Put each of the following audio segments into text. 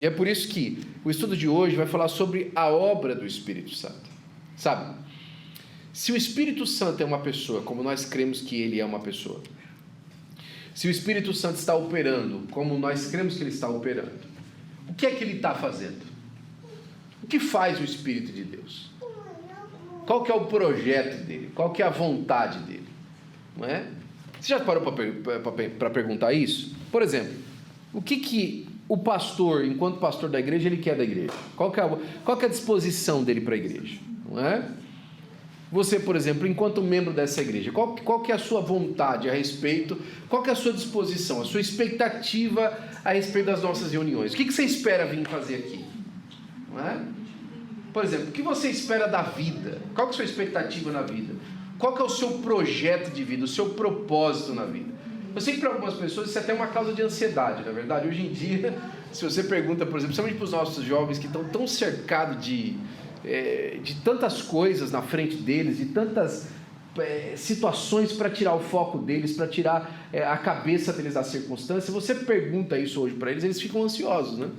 E é por isso que o estudo de hoje vai falar sobre a obra do Espírito Santo. Sabe, se o Espírito Santo é uma pessoa, como nós cremos que ele é uma pessoa, se o Espírito Santo está operando, como nós cremos que ele está operando, o que é que ele está fazendo? O que faz o Espírito de Deus? Qual que é o projeto dele? Qual que é a vontade dele? Não é? Você já parou para perguntar isso? Por exemplo, o que o pastor, enquanto pastor da igreja, ele quer da igreja? Qual que é a disposição dele para a igreja? Não é? Você, por exemplo, enquanto membro dessa igreja, qual que é a sua vontade a respeito, qual que é a sua disposição, a sua expectativa a respeito das nossas reuniões? O que você espera vir fazer aqui? Não é? Por exemplo, o que você espera da vida? Qual que é a sua expectativa na vida? Qual que é o seu projeto de vida, o seu propósito na vida? Eu sei que para algumas pessoas isso é até uma causa de ansiedade, na verdade. Hoje em dia, se você pergunta, por exemplo, principalmente para os nossos jovens que estão tão cercados de tantas coisas na frente deles, de tantas situações para tirar o foco deles, para tirar a cabeça deles da circunstância, você pergunta isso hoje para eles, eles ficam ansiosos, né?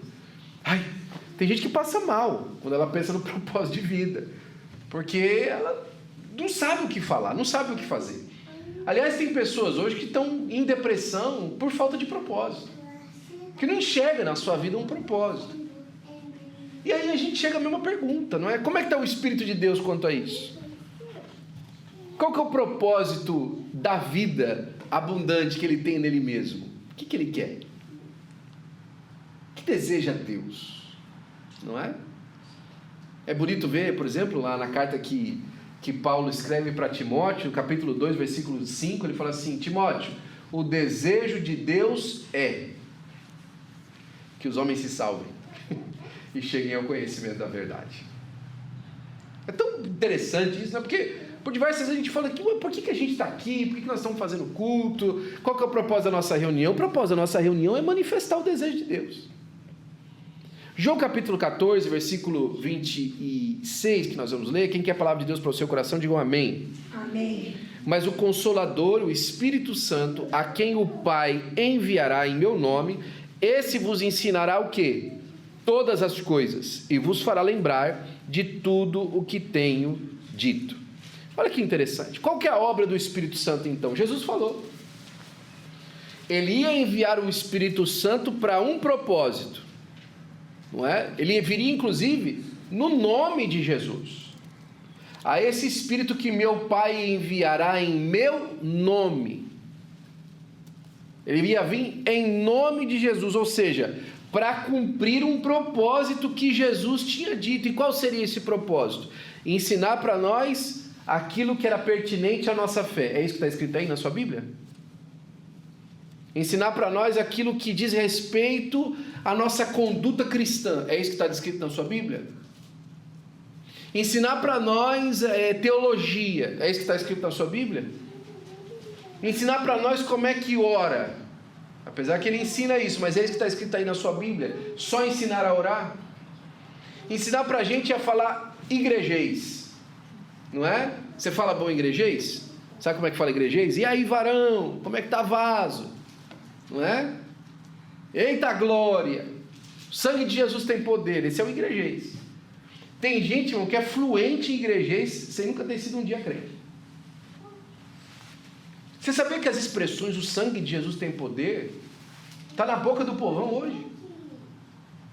Tem gente que passa mal quando ela pensa no propósito de vida, porque ela não sabe o que falar, não sabe o que fazer. Aliás, tem pessoas hoje que estão em depressão por falta de propósito, que não enxerga na sua vida um propósito. E aí a gente chega à mesma pergunta, não é? Como é que está o Espírito de Deus quanto a isso? Qual que é o propósito da vida abundante que ele tem nele mesmo? O que ele quer? O que deseja Deus? Não é? É bonito ver, por exemplo, lá na carta que Paulo escreve para Timóteo, no capítulo 2, versículo 5, ele fala assim: Timóteo, o desejo de Deus é que os homens se salvem e cheguem ao conhecimento da verdade. É tão interessante isso, né? Porque por diversas vezes a gente fala aqui, por que a gente está aqui? Por que nós estamos fazendo culto? Qual que é o propósito da nossa reunião? O propósito da nossa reunião é manifestar o desejo de Deus. João capítulo 14, versículo 26, que nós vamos ler. Quem quer a palavra de Deus para o seu coração, digam amém. Amém. Mas o Consolador, o Espírito Santo, a quem o Pai enviará em meu nome, esse vos ensinará o quê? Todas as coisas, e vos fará lembrar de tudo o que tenho dito. Olha que interessante. Qual que é a obra do Espírito Santo então? Jesus falou. Ele ia enviar o Espírito Santo para um propósito. Não é? Ele viria inclusive no nome de Jesus. A esse Espírito que meu Pai enviará em meu nome. Ele ia vir em nome de Jesus, ou seja, para cumprir um propósito que Jesus tinha dito. E qual seria esse propósito? Ensinar para nós aquilo que era pertinente à nossa fé. É isso que está escrito aí na sua Bíblia? Ensinar para nós aquilo que diz respeito à nossa conduta cristã. É isso que está escrito na sua Bíblia? Ensinar para nós teologia. É isso que está escrito na sua Bíblia? Ensinar para nós como é que ora. Apesar que ele ensina isso, mas é isso que está escrito aí na sua Bíblia. Só ensinar a orar. Ensinar para a gente a falar igrejês. Não é? Você fala bom igrejês? Sabe como é que fala igrejês? E aí, varão? Como é que está vaso? Não é? Eita glória! O sangue de Jesus tem poder. Esse é o igrejês. Tem gente, irmão, que é fluente em igrejês sem nunca ter sido um dia crente. Você sabia que as expressões o sangue de Jesus tem poder está na boca do povão hoje?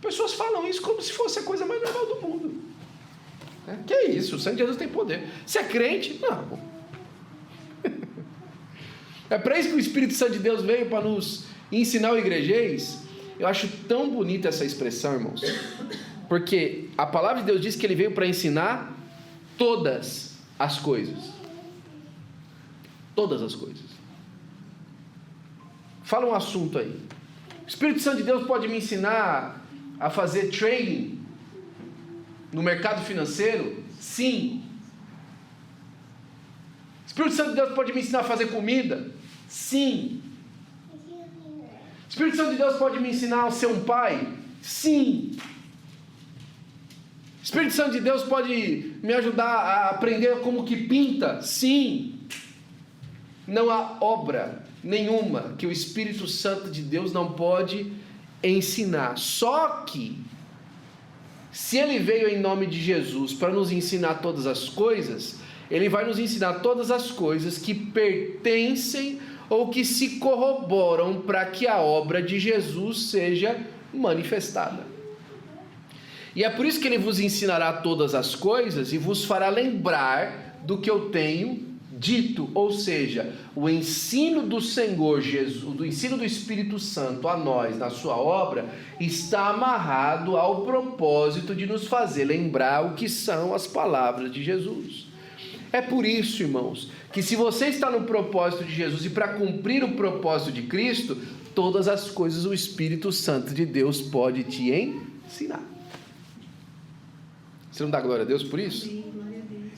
Pessoas falam isso como se fosse a coisa mais normal do mundo. Que é isso? O sangue de Jesus tem poder. Você é crente? Não. É para isso que o Espírito Santo de Deus veio, para nos ensinar o igrejês. Eu acho tão bonita essa expressão, irmãos, porque a palavra de Deus diz que ele veio para ensinar todas as coisas. Todas as coisas. Fala um assunto aí. O Espírito Santo de Deus pode me ensinar a fazer trading no mercado financeiro? Sim. O Espírito Santo de Deus pode me ensinar a fazer comida? Sim. O Espírito Santo de Deus pode me ensinar a ser um pai? Sim. O Espírito Santo de Deus pode me ajudar a aprender como que pinta? Sim. Não há obra nenhuma que o Espírito Santo de Deus não pode ensinar. Só que, se ele veio em nome de Jesus para nos ensinar todas as coisas, ele vai nos ensinar todas as coisas que pertencem ou que se corroboram para que a obra de Jesus seja manifestada. E é por isso que ele vos ensinará todas as coisas e vos fará lembrar do que eu tenho dito. Ou seja, o ensino do Senhor Jesus, do ensino do Espírito Santo a nós na sua obra, está amarrado ao propósito de nos fazer lembrar o que são as palavras de Jesus. É por isso, irmãos, que se você está no propósito de Jesus e para cumprir o propósito de Cristo, todas as coisas o Espírito Santo de Deus pode te ensinar. Você não dá glória a Deus por isso? Sim, glória a Deus.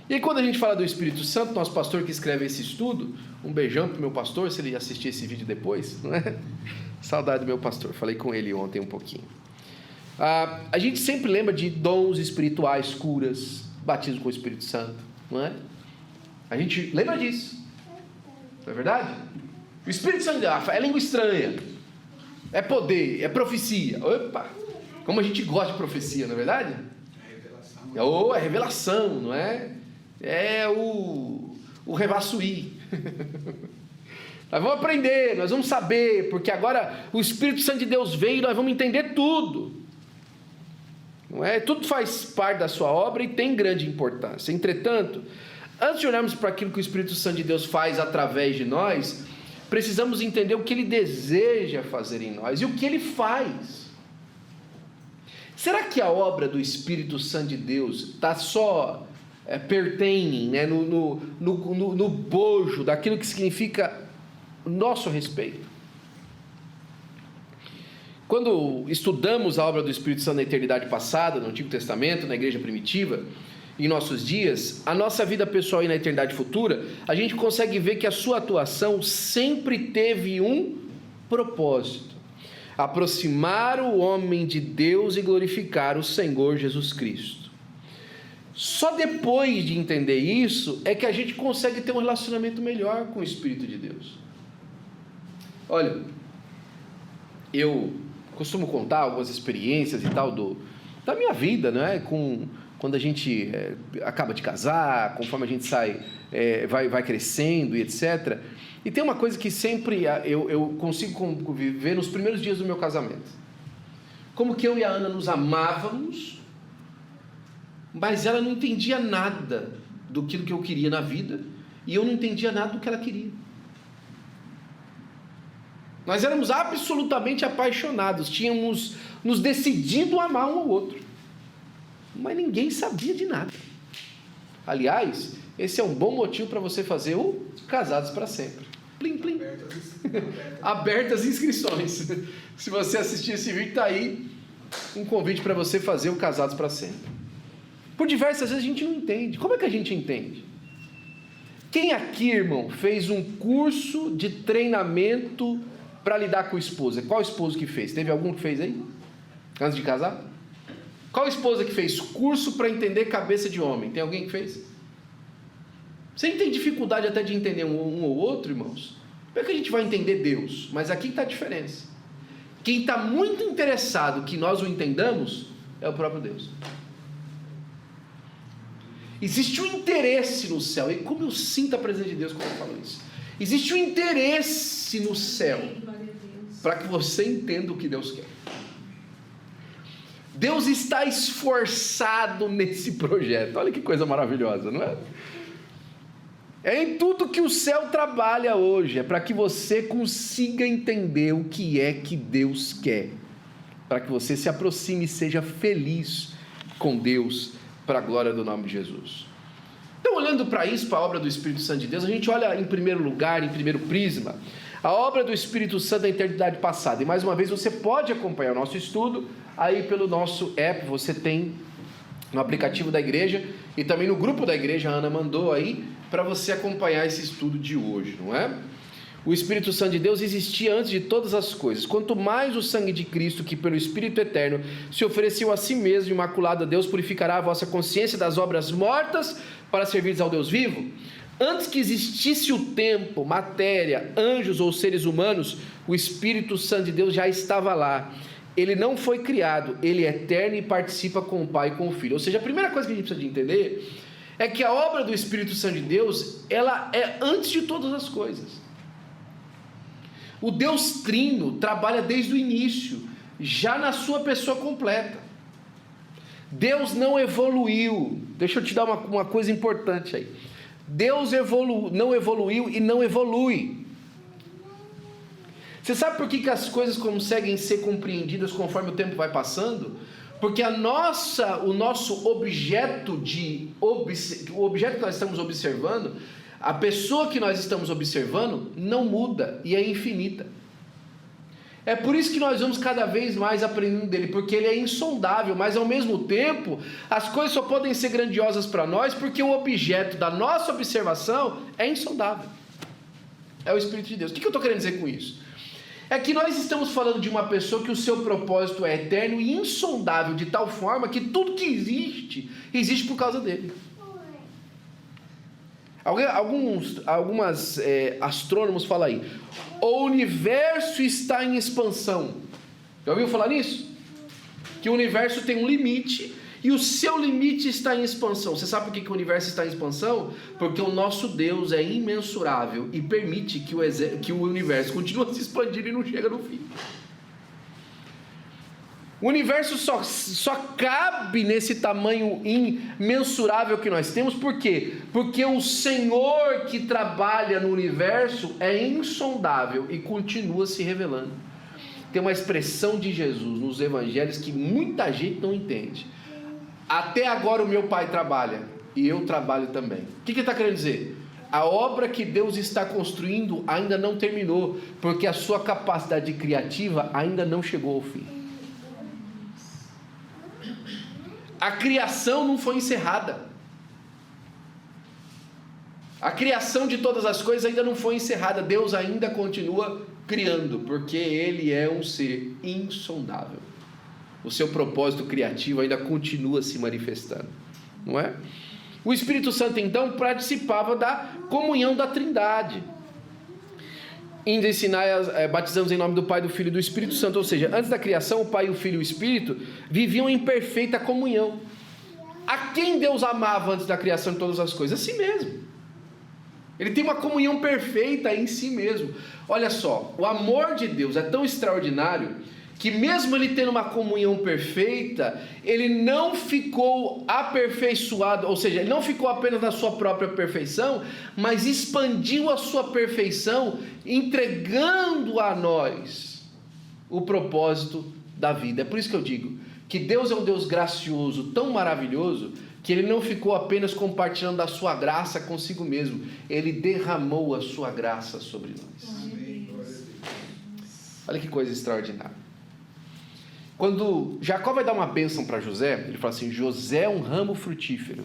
E aí, quando a gente fala do Espírito Santo, nosso pastor que escreve esse estudo, um beijão para o meu pastor, se ele assistir esse vídeo depois, não é? Saudade do meu pastor, falei com ele ontem um pouquinho. A gente sempre lembra de dons espirituais, curas, batismo com o Espírito Santo, não é? A gente lembra disso, não é verdade? O Espírito Santo é língua estranha, é poder, é profecia. Opa! Como a gente gosta de profecia, não é verdade? É revelação, não é? É o revassuí. Nós vamos aprender, nós vamos saber, porque agora o Espírito Santo de Deus veio e nós vamos entender tudo. Não é? Tudo faz parte da sua obra e tem grande importância. Entretanto, antes de olharmos para aquilo que o Espírito Santo de Deus faz através de nós, precisamos entender o que ele deseja fazer em nós e o que ele faz. Será que a obra do Espírito Santo de Deus está só pertence, né, no bojo daquilo que significa nosso respeito? Quando estudamos a obra do Espírito Santo na eternidade passada, no Antigo Testamento, na igreja primitiva, em nossos dias, a nossa vida pessoal e na eternidade futura, a gente consegue ver que a sua atuação sempre teve um propósito: aproximar o homem de Deus e glorificar o Senhor Jesus Cristo. Só depois de entender isso é que a gente consegue ter um relacionamento melhor com o Espírito de Deus. Olha, eu costumo contar algumas experiências e tal da minha vida, né? Quando a gente acaba de casar, conforme a gente vai crescendo e etc. E tem uma coisa que sempre eu consigo viver nos primeiros dias do meu casamento. Como que eu e a Ana nos amávamos, mas ela não entendia nada do que eu queria na vida, e eu não entendia nada do que ela queria. Nós éramos absolutamente apaixonados, tínhamos nos decidido a amar um ao outro, mas ninguém sabia de nada. Aliás, esse é um bom motivo para você fazer o Casados para Sempre. Plim, plim. Abertas inscrições. Se você assistir esse vídeo, está aí um convite para você fazer o Casados para Sempre. Por diversas vezes a gente não entende. Como é que a gente entende? Quem aqui, irmão, fez um curso de treinamento para lidar com esposa? Qual esposo que fez? Teve algum que fez aí? Antes de casar? Qual esposa que fez curso para entender cabeça de homem? Tem alguém que fez? Você tem dificuldade até de entender um ou outro, irmãos? Como é que a gente vai entender Deus? Mas aqui está a diferença. Quem está muito interessado que nós o entendamos é o próprio Deus. Existe um interesse no céu. E como eu sinto a presença de Deus quando eu falo isso? Existe um interesse no céu para que você entenda o que Deus quer. Deus está esforçado nesse projeto. Olha que coisa maravilhosa, não é? É em tudo que o céu trabalha hoje. É para que você consiga entender o que é que Deus quer. Para que você se aproxime e seja feliz com Deus, para a glória do nome de Jesus. Então, olhando para isso, para a obra do Espírito Santo de Deus, a gente olha em primeiro lugar, em primeiro prisma, a obra do Espírito Santo da eternidade passada. E mais uma vez, você pode acompanhar o nosso estudo aí pelo nosso app. Você tem no aplicativo da igreja e também no grupo da igreja. A Ana mandou aí para você acompanhar esse estudo de hoje, não é? O Espírito Santo de Deus existia antes de todas as coisas. Quanto mais o sangue de Cristo, que pelo Espírito Eterno se ofereceu a si mesmo imaculado a Deus, purificará a vossa consciência das obras mortas para servir ao Deus vivo. Antes que existisse o tempo, matéria, anjos ou seres humanos, o Espírito Santo de Deus já estava lá. Ele não foi criado, ele é eterno e participa com o Pai e com o Filho. Ou seja, a primeira coisa que a gente precisa de entender é que a obra do Espírito Santo de Deus, ela é antes de todas as coisas. O Deus Trino trabalha desde o início, já na sua pessoa completa. Deus não evoluiu. Deixa eu te dar uma coisa importante aí. Deus não evoluiu e não evolui. Você sabe por que as coisas conseguem ser compreendidas conforme o tempo vai passando? Porque o nosso objeto o objeto que nós estamos observando, a pessoa que nós estamos observando, não muda e é infinita. É por isso que nós vamos cada vez mais aprendendo dele, porque ele é insondável, mas ao mesmo tempo, as coisas só podem ser grandiosas para nós, porque o objeto da nossa observação é insondável. É o Espírito de Deus. O que eu estou querendo dizer com isso? É que nós estamos falando de uma pessoa que o seu propósito é eterno e insondável, de tal forma que tudo que existe por causa dele. Algumas astrônomos falam aí, o universo está em expansão. Já ouviu falar nisso? Que o universo tem um limite e o seu limite está em expansão. Você sabe por que o universo está em expansão? Porque o nosso Deus é imensurável e permite que o universo continue se expandindo e não chega no fim. O universo só cabe nesse tamanho imensurável que nós temos. Por quê? Porque o Senhor que trabalha no universo é insondável e continua se revelando. Tem uma expressão de Jesus nos evangelhos que muita gente não entende. Até agora o meu Pai trabalha e eu trabalho também. O que ele está querendo dizer? A obra que Deus está construindo ainda não terminou, porque a sua capacidade criativa ainda não chegou ao fim. A criação não foi encerrada. A criação de todas as coisas ainda não foi encerrada. Deus ainda continua criando, porque Ele é um ser insondável. O seu propósito criativo ainda continua se manifestando, não é? O Espírito Santo então participava da comunhão da Trindade. Indo ensinar, batizamos em nome do Pai, do Filho e do Espírito Santo. Ou seja, antes da criação, o Pai, o Filho e o Espírito viviam em perfeita comunhão. A quem Deus amava antes da criação de todas as coisas? A si mesmo. Ele tem uma comunhão perfeita em si mesmo. Olha só, o amor de Deus é tão extraordinário que mesmo ele tendo uma comunhão perfeita, ele não ficou aperfeiçoado, ou seja, ele não ficou apenas na sua própria perfeição, mas expandiu a sua perfeição, entregando a nós o propósito da vida. É por isso que eu digo que Deus é um Deus gracioso, tão maravilhoso, que ele não ficou apenas compartilhando da sua graça consigo mesmo, ele derramou a sua graça sobre nós. Olha que coisa extraordinária. Quando Jacó vai dar uma bênção para José, ele fala assim: José é um ramo frutífero,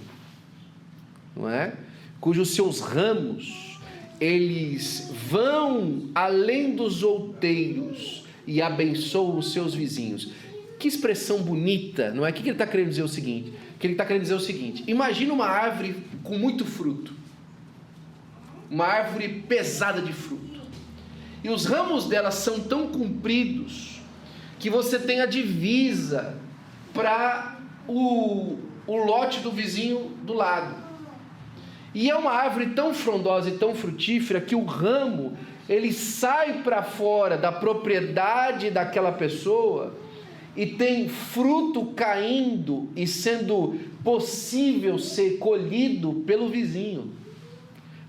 não é? Cujos seus ramos, eles vão além dos outeiros e abençoam os seus vizinhos. Que expressão bonita, não é? O que ele está querendo dizer? Ele está querendo dizer o seguinte: imagina uma árvore com muito fruto, uma árvore pesada de fruto, e os ramos dela são tão compridos que você tem a divisa para o lote do vizinho do lado. E é uma árvore tão frondosa e tão frutífera que o ramo, ele sai para fora da propriedade daquela pessoa e tem fruto caindo e sendo possível ser colhido pelo vizinho.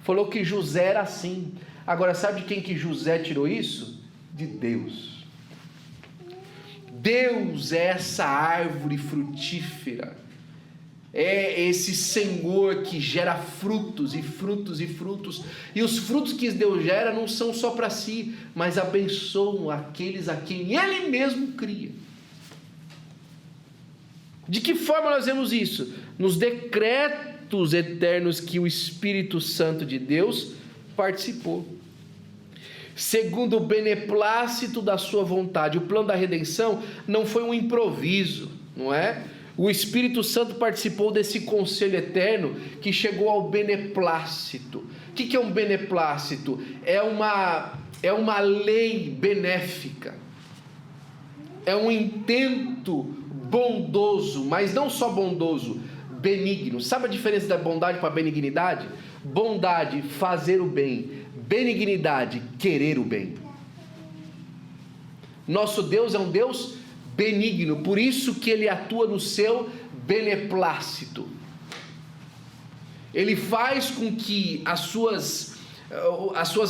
Falou que José era assim. Agora, sabe de quem que José tirou isso? De Deus. Deus é essa árvore frutífera, é esse Senhor que gera frutos e frutos e frutos, e os frutos que Deus gera não são só para si, mas abençoam aqueles a quem Ele mesmo cria. De que forma nós vemos isso? Nos decretos eternos que o Espírito Santo de Deus participou, segundo o beneplácito da sua vontade. O plano da redenção não foi um improviso, não é? O Espírito Santo participou desse conselho eterno que chegou ao beneplácito. O que é um beneplácito? É uma lei benéfica. É um intento bondoso, mas não só bondoso, benigno. Sabe a diferença da bondade para a benignidade? Bondade, fazer o bem. Benignidade, querer o bem. Nosso Deus é um Deus benigno, por isso que Ele atua no seu beneplácito. Ele faz com que as suas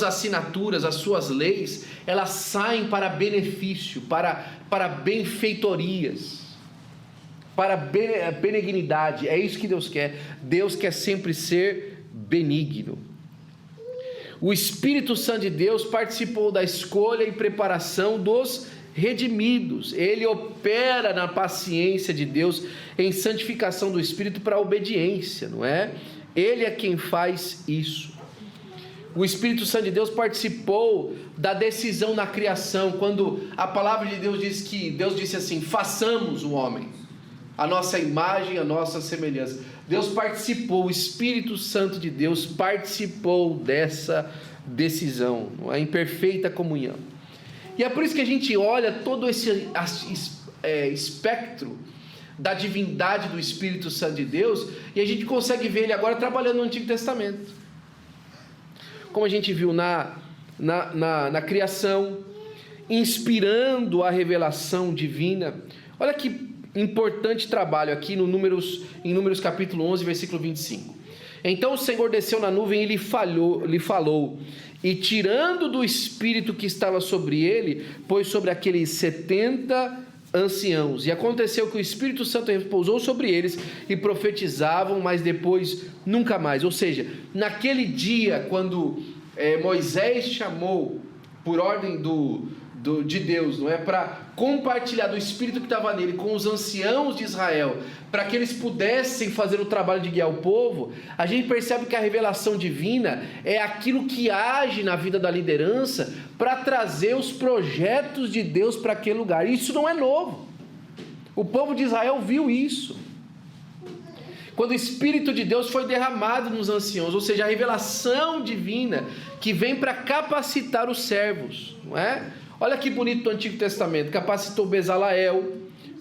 assinaturas, as suas leis, elas saem para benefício, para benfeitorias, para benignidade. É isso que Deus quer. Deus quer sempre ser benigno. O Espírito Santo de Deus participou da escolha e preparação dos redimidos. Ele opera na paciência de Deus em santificação do Espírito para a obediência, não é? Ele é quem faz isso. O Espírito Santo de Deus participou da decisão na criação, quando a palavra de Deus diz que Deus disse assim: façamos o homem, a nossa imagem, a nossa semelhança. Deus participou, o Espírito Santo de Deus participou dessa decisão, não é? Em perfeita comunhão. E é por isso que a gente olha todo esse espectro da divindade do Espírito Santo de Deus, e a gente consegue ver ele agora trabalhando no Antigo Testamento. Como a gente viu na criação, inspirando a revelação divina. Olha que importante trabalho aqui em Números capítulo 11, versículo 25. Então o Senhor desceu na nuvem e lhe falou, e tirando do espírito que estava sobre ele, pôs sobre aqueles 70 anciãos. E aconteceu que o Espírito Santo repousou sobre eles e profetizavam, mas depois nunca mais. Ou seja, naquele dia, quando Moisés chamou por ordem de Deus, não é, para compartilhar do Espírito que estava nele com os anciãos de Israel, para que eles pudessem fazer o trabalho de guiar o povo, a gente percebe que a revelação divina é aquilo que age na vida da liderança para trazer os projetos de Deus para aquele lugar. Isso não é novo. O povo de Israel viu isso quando o Espírito de Deus foi derramado nos anciãos, ou seja, a revelação divina que vem para capacitar os servos, não é? Olha que bonito do Antigo Testamento: capacitou Bezaleel,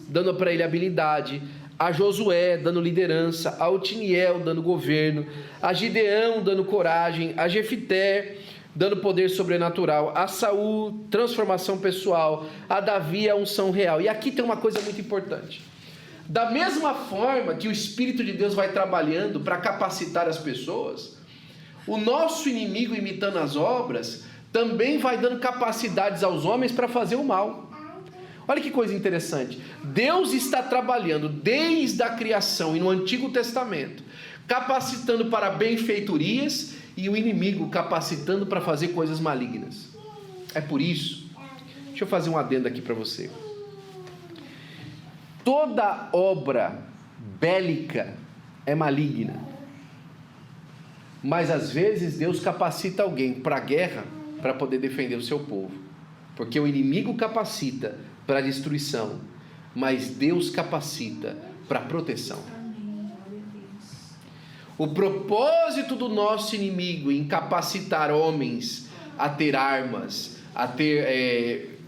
dando para ele habilidade, a Josué, dando liderança, a Otiniel, dando governo, a Gideão, dando coragem, a Jefité, dando poder sobrenatural, a Saul, transformação pessoal, a Davi, a unção real. E aqui tem uma coisa muito importante: da mesma forma que o Espírito de Deus vai trabalhando para capacitar as pessoas, o nosso inimigo, imitando as obras, também vai dando capacidades aos homens para fazer o mal. Olha que coisa interessante. Deus está trabalhando desde a criação e no Antigo Testamento, capacitando para benfeitorias, e o inimigo capacitando para fazer coisas malignas. É por isso, deixa eu fazer um adendo aqui para você. Toda obra bélica é maligna, mas às vezes Deus capacita alguém para a guerra para poder defender o seu povo, porque o inimigo capacita para a destruição, mas Deus capacita para a proteção. O propósito do nosso inimigo em capacitar homens a ter armas, a ter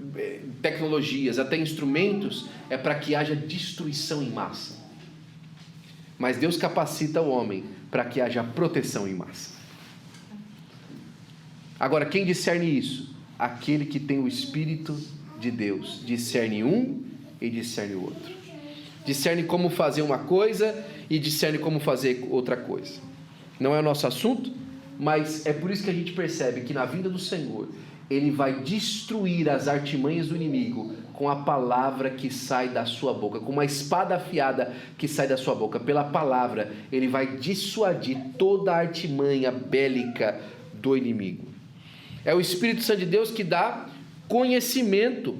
tecnologias, a ter instrumentos, é para que haja destruição em massa. Mas Deus capacita o homem para que haja proteção em massa. Agora, quem discerne isso? Aquele que tem o Espírito de Deus. Discerne um e discerne o outro. Discerne como fazer uma coisa e discerne como fazer outra coisa. Não é o nosso assunto, mas é por isso que a gente percebe que na vinda do Senhor, Ele vai destruir as artimanhas do inimigo com a palavra que sai da sua boca, com uma espada afiada que sai da sua boca. Pela palavra, Ele vai dissuadir toda a artimanha bélica do inimigo. É o Espírito Santo de Deus que dá conhecimento,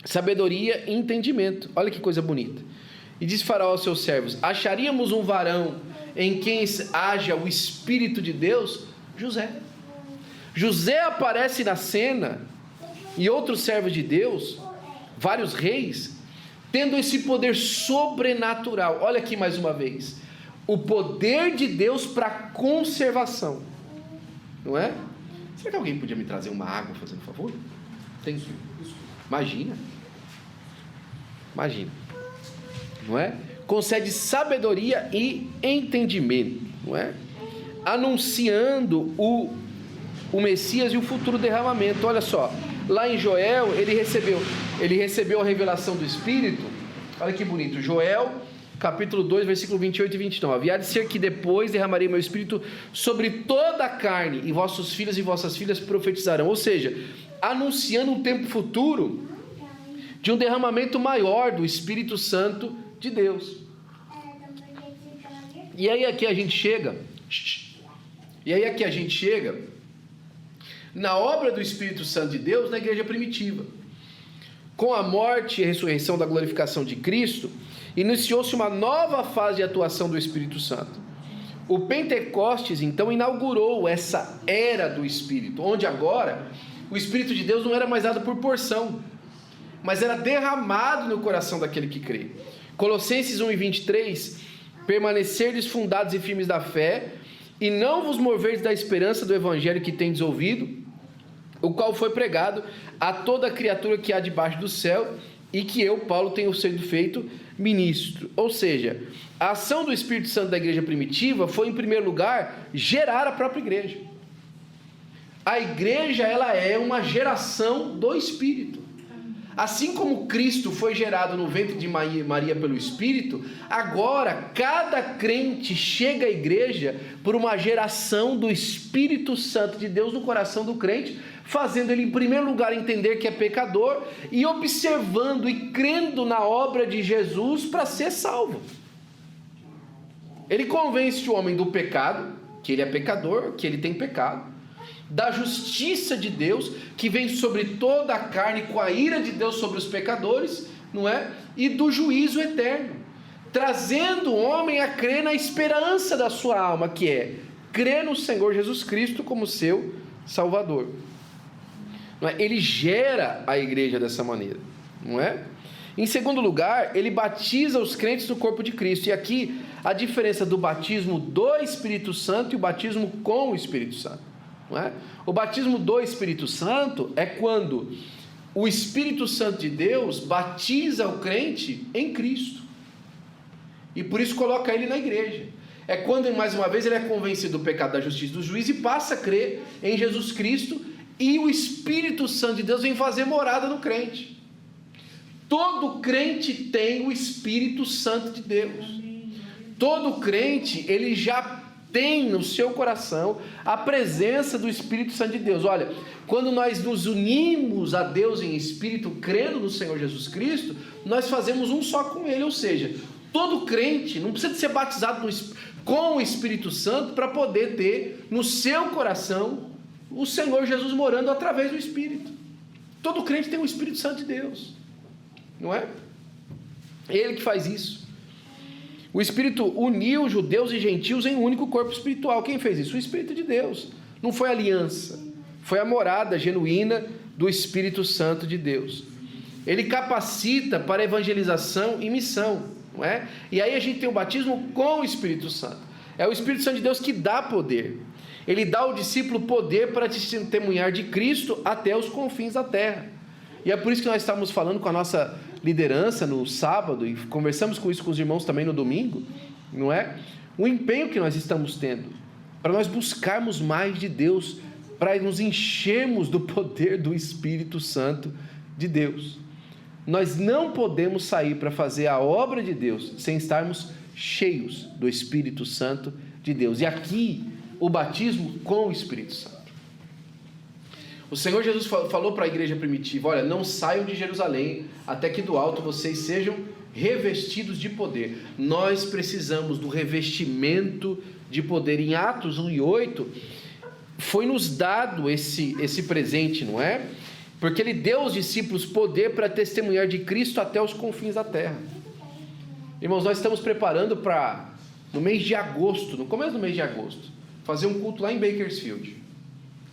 sabedoria e entendimento. Olha que coisa bonita. E diz Faraó aos seus servos: acharíamos um varão em quem haja o Espírito de Deus? José. José aparece na cena, e outros servos de Deus, vários reis, tendo esse poder sobrenatural. Olha aqui mais uma vez, o poder de Deus para conservação, não é? Será que alguém podia me trazer uma água, fazendo favor? Tem. Imagina, não é? Concede sabedoria e entendimento, não é? Anunciando o Messias e o futuro derramamento. Olha só, lá em Joel, ele recebeu a revelação do Espírito. Olha que bonito, Joel, capítulo 2, versículo 28 e 29. Havia de ser que depois derramarei meu Espírito sobre toda a carne, e vossos filhos e vossas filhas profetizarão. Ou seja, anunciando um tempo futuro de um derramamento maior do Espírito Santo de Deus. E aí aqui a gente chega na obra do Espírito Santo de Deus na igreja primitiva. Com a morte e a ressurreição da glorificação de Cristo, iniciou-se uma nova fase de atuação do Espírito Santo. O Pentecostes, então, inaugurou essa era do Espírito, onde agora o Espírito de Deus não era mais dado por porção, mas era derramado no coração daquele que crê. Colossenses 1:23, permanecerdes fundados e firmes da fé, e não vos moverdes da esperança do evangelho que tendes ouvido, o qual foi pregado a toda criatura que há debaixo do céu, e que eu, Paulo, tenho sido feito ministro. Ou seja, a ação do Espírito Santo da igreja primitiva foi, em primeiro lugar, gerar a própria igreja. A igreja, ela é uma geração do Espírito. Assim como Cristo foi gerado no ventre de Maria pelo Espírito, agora cada crente chega à igreja por uma geração do Espírito Santo de Deus no coração do crente, fazendo ele em primeiro lugar entender que é pecador e observando e crendo na obra de Jesus para ser salvo. Ele convence o homem do pecado, que ele é pecador, que ele tem pecado, da justiça de Deus, que vem sobre toda a carne, com a ira de Deus sobre os pecadores, não é? E do juízo eterno, trazendo o homem a crer na esperança da sua alma, que é crer no Senhor Jesus Cristo como seu Salvador. Não é? Ele gera a igreja dessa maneira, não é? Em segundo lugar, ele batiza os crentes no corpo de Cristo. E aqui a diferença do batismo do Espírito Santo e o batismo com o Espírito Santo. Não é? O batismo do Espírito Santo é quando o Espírito Santo de Deus batiza o crente em Cristo, e por isso coloca ele na igreja. É quando, mais uma vez, ele é convencido do pecado, da justiça, do juízo, e passa a crer em Jesus Cristo, e o Espírito Santo de Deus vem fazer morada no crente. Todo crente tem o Espírito Santo de Deus. Todo crente, ele já tem no seu coração a presença do Espírito Santo de Deus. Olha, quando nós nos unimos a Deus em espírito, crendo no Senhor Jesus Cristo, nós fazemos um só com Ele. Ou seja, todo crente não precisa de ser batizado com o Espírito Santo para poder ter no seu coração o Senhor Jesus morando através do Espírito. Todo crente tem o Espírito Santo de Deus, não é? É Ele que faz isso. O Espírito uniu judeus e gentios em um único corpo espiritual. Quem fez isso? O Espírito de Deus. Não foi aliança, foi a morada genuína do Espírito Santo de Deus. Ele capacita para evangelização e missão, não é? E aí a gente tem o batismo com o Espírito Santo. É o Espírito Santo de Deus que dá poder. Ele dá ao discípulo poder para testemunhar de Cristo até os confins da terra. E é por isso que nós estamos falando com a nossa liderança no sábado, e conversamos com isso com os irmãos também no domingo, não é? O empenho que nós estamos tendo para nós buscarmos mais de Deus, para nos enchermos do poder do Espírito Santo de Deus. Nós não podemos sair para fazer a obra de Deus sem estarmos cheios do Espírito Santo de Deus. E aqui o batismo com o Espírito Santo. O Senhor Jesus falou para a igreja primitiva: olha, não saiam de Jerusalém até que do alto vocês sejam revestidos de poder. Nós precisamos do revestimento de poder. Em Atos 1:8 foi nos dado esse presente, não é? Porque ele deu aos discípulos poder para testemunhar de Cristo até os confins da terra. Irmãos, nós estamos preparando para, no mês de agosto, no começo do mês de agosto, fazer um culto lá em Bakersfield.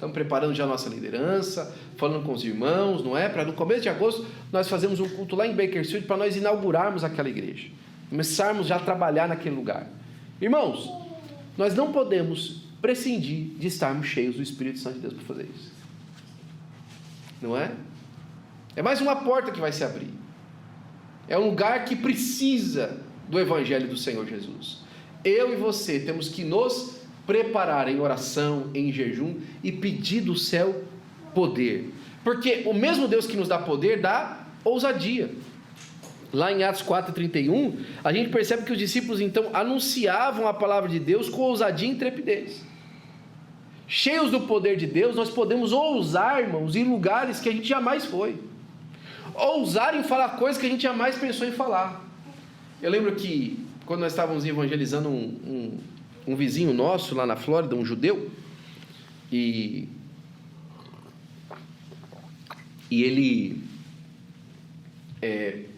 Estamos preparando já a nossa liderança, falando com os irmãos, não é? Para no começo de agosto nós fazemos um culto lá em Bakersfield para nós inaugurarmos aquela igreja. Começarmos já a trabalhar naquele lugar. Irmãos, nós não podemos prescindir de estarmos cheios do Espírito Santo de Deus para fazer isso. Não é? É mais uma porta que vai se abrir. É um lugar que precisa do Evangelho do Senhor Jesus. Eu e você temos que nos preparar em oração, em jejum e pedir do céu poder. Porque o mesmo Deus que nos dá poder dá ousadia. Lá em Atos 4:31, a gente percebe que os discípulos então anunciavam a palavra de Deus com ousadia e intrepidez. Cheios do poder de Deus, nós podemos ousar, irmãos, em lugares que a gente jamais foi. Ousar em falar coisas que a gente jamais pensou em falar. Eu lembro que quando nós estávamos evangelizando um vizinho nosso lá na Flórida, um judeu, e ele,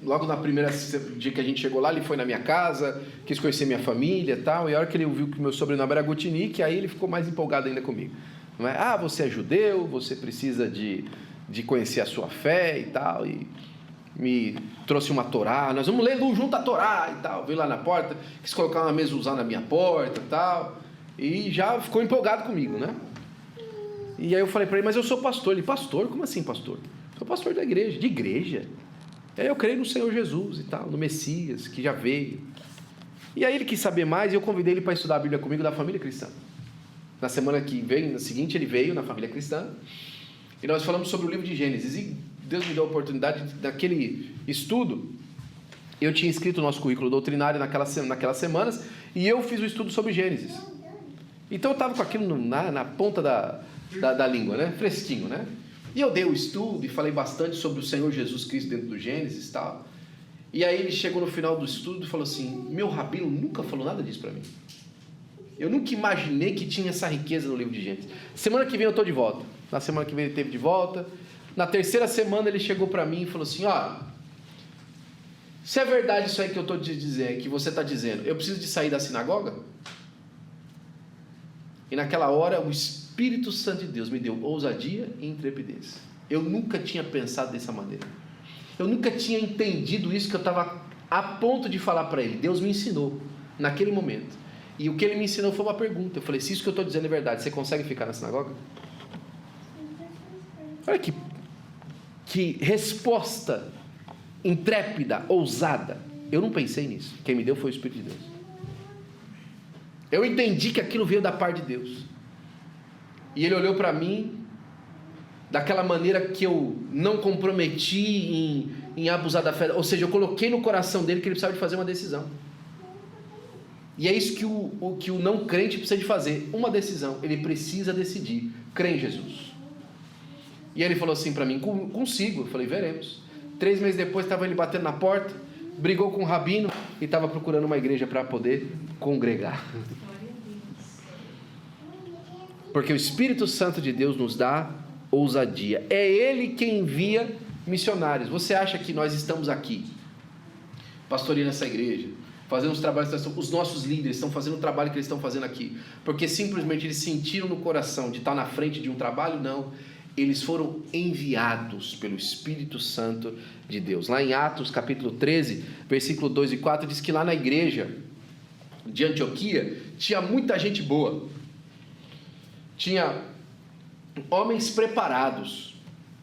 logo na primeira dia que a gente chegou lá, ele foi na minha casa, quis conhecer minha família e tal, e a hora que ele viu que o meu sobrenome era Gutinic, aí ele ficou mais empolgado ainda comigo. Não é? Ah, você é judeu, você precisa de conhecer a sua fé e tal, e me trouxe uma Torá, nós vamos ler junto a Torá e tal, veio lá na porta, quis colocar uma mezuzá na minha porta e tal, e já ficou empolgado comigo, né? E aí eu falei para ele, mas eu sou pastor. Ele, pastor? Como assim pastor? Sou pastor da igreja. De igreja? Aí eu creio no Senhor Jesus e tal, no Messias, que já veio. E aí ele quis saber mais e eu convidei ele para estudar a Bíblia comigo da família cristã. Na semana que vem, na seguinte, ele veio na família cristã, e nós falamos sobre o livro de Gênesis, e Deus me deu a oportunidade, naquele estudo, eu tinha escrito o nosso currículo doutrinário naquelas semanas, e eu fiz o estudo sobre Gênesis. Então eu estava com aquilo na ponta da língua, né? Fresquinho, né? E eu dei o estudo e falei bastante sobre o Senhor Jesus Cristo dentro do Gênesis e tal. E aí ele chegou no final do estudo e falou assim, meu rabino nunca falou nada disso para mim. Eu nunca imaginei que tinha essa riqueza no livro de Gênesis. Semana que vem eu estou de volta. Na semana que vem ele esteve de volta. Na terceira semana ele chegou para mim e falou assim, ó, se é verdade isso aí que eu estou te dizendo, que você está dizendo, eu preciso de sair da sinagoga? E naquela hora o Espírito Santo de Deus me deu ousadia e intrepidez. Eu nunca tinha pensado dessa maneira. Eu nunca tinha entendido isso que eu estava a ponto de falar para ele. Deus me ensinou naquele momento. E o que ele me ensinou foi uma pergunta. Eu falei, se isso que eu estou dizendo é verdade, você consegue ficar na sinagoga? Olha que resposta intrépida, ousada. Eu não pensei nisso. Quem me deu foi o Espírito de Deus. Eu entendi que aquilo veio da parte de Deus. E ele olhou para mim daquela maneira que eu não comprometi em abusar da fé. Ou seja, eu coloquei no coração dele que ele precisava de fazer uma decisão. E é isso que o não crente precisa de fazer. Uma decisão. Ele precisa decidir. Crê em Jesus. E ele falou assim para mim, consigo. Eu falei, veremos. 3 meses depois estava ele batendo na porta, brigou com o rabino e estava procurando uma igreja para poder congregar. Porque o Espírito Santo de Deus nos dá ousadia. É Ele quem envia missionários. Você acha que nós estamos aqui, pastoreando essa igreja, fazendo os trabalhos, os nossos líderes estão fazendo o trabalho que eles estão fazendo aqui, porque simplesmente eles sentiram no coração de estar na frente de um trabalho? Não. Eles foram enviados pelo Espírito Santo de Deus. Lá em Atos capítulo 13, versículo 2 e 4, diz que lá na igreja de Antioquia tinha muita gente boa. Tinha homens preparados,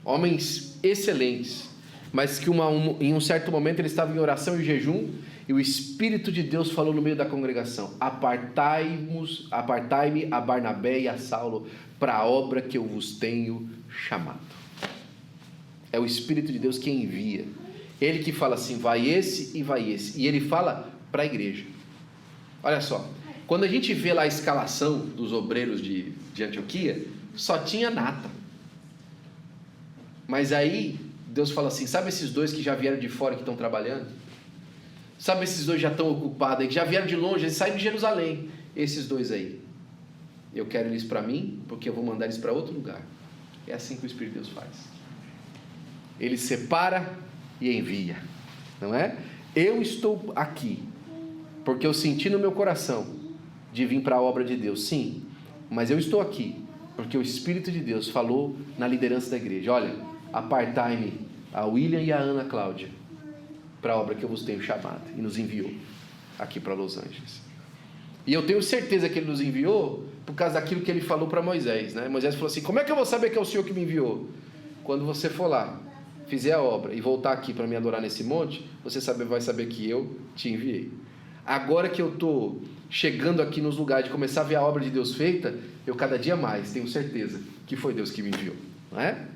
homens excelentes, mas que em um certo momento eles estavam em oração e jejum, e o Espírito de Deus falou no meio da congregação, apartai-me a Barnabé e a Saulo para a obra que eu vos tenho chamado. É o Espírito de Deus quem envia. Ele que fala assim, vai esse e vai esse, e ele fala para a igreja. Olha só, quando a gente vê lá a escalação dos obreiros de Antioquia, só tinha nata. Mas aí Deus fala assim, sabe esses 2 que já vieram de fora, que estão trabalhando? Sabe esses 2 já estão ocupados, que já vieram de longe, eles saíram de Jerusalém? Esses 2 aí, eu quero eles para mim, porque eu vou mandar eles para outro lugar. É assim que o Espírito de Deus faz. Ele separa e envia, não é? Eu estou aqui porque eu senti no meu coração de vir para a obra de Deus, sim, mas eu estou aqui Porque o Espírito de Deus falou na liderança da igreja: olha, apartai-me a William e a Ana Cláudia para a obra que eu vos tenho chamado. E nos enviou aqui para Los Angeles. E eu tenho certeza que ele nos enviou por causa daquilo que ele falou para Moisés, né? Moisés falou assim: como é que eu vou saber que é o Senhor que me enviou? Quando você for lá, fizer a obra e voltar aqui para me adorar nesse monte, você vai saber que eu te enviei. Agora que eu estou chegando aqui nos lugares de começar a ver a obra de Deus feita, eu cada dia mais tenho certeza que foi Deus que me enviou, não é?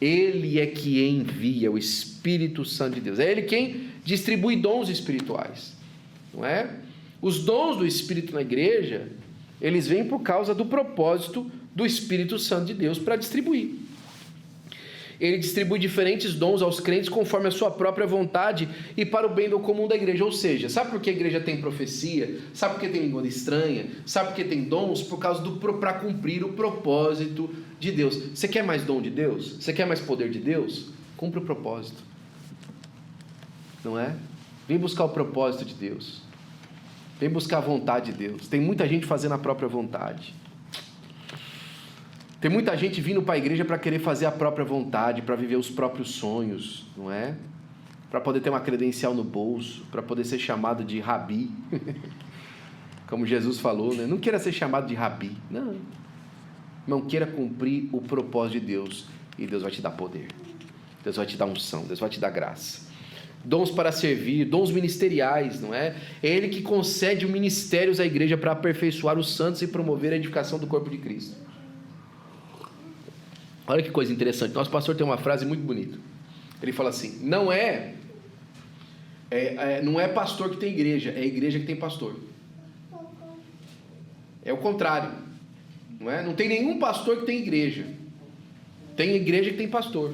Ele é que envia, o Espírito Santo de Deus. É Ele quem distribui dons espirituais, não é? Os dons do Espírito na igreja, eles vêm por causa do propósito do Espírito Santo de Deus para distribuir. Ele distribui diferentes dons aos crentes conforme a sua própria vontade e para o bem do comum da igreja. Ou seja, sabe por que a igreja tem profecia? Sabe por que tem língua estranha? Sabe por que tem dons? Por causa para cumprir o propósito de Deus. Você quer mais dom de Deus? Você quer mais poder de Deus? Cumpre o propósito. Não é? Vem buscar o propósito de Deus. Vem buscar a vontade de Deus. Tem muita gente fazendo a própria vontade. Tem muita gente vindo para a igreja para querer fazer a própria vontade, para viver os próprios sonhos, não é? Para poder ter uma credencial no bolso, para poder ser chamado de rabi. Como Jesus falou, né? Não queira ser chamado de rabi, não. Não queira cumprir o propósito de Deus. E Deus vai te dar poder. Deus vai te dar unção, Deus vai te dar graça. Dons para servir, dons ministeriais, não é? É Ele que concede ministérios à igreja para aperfeiçoar os santos e promover a edificação do corpo de Cristo. Olha que coisa interessante, nosso pastor tem uma frase muito bonita. Ele fala assim: não é pastor que tem igreja, é igreja que tem pastor. É o contrário, não é? Não tem nenhum pastor que tem igreja, tem igreja que tem pastor,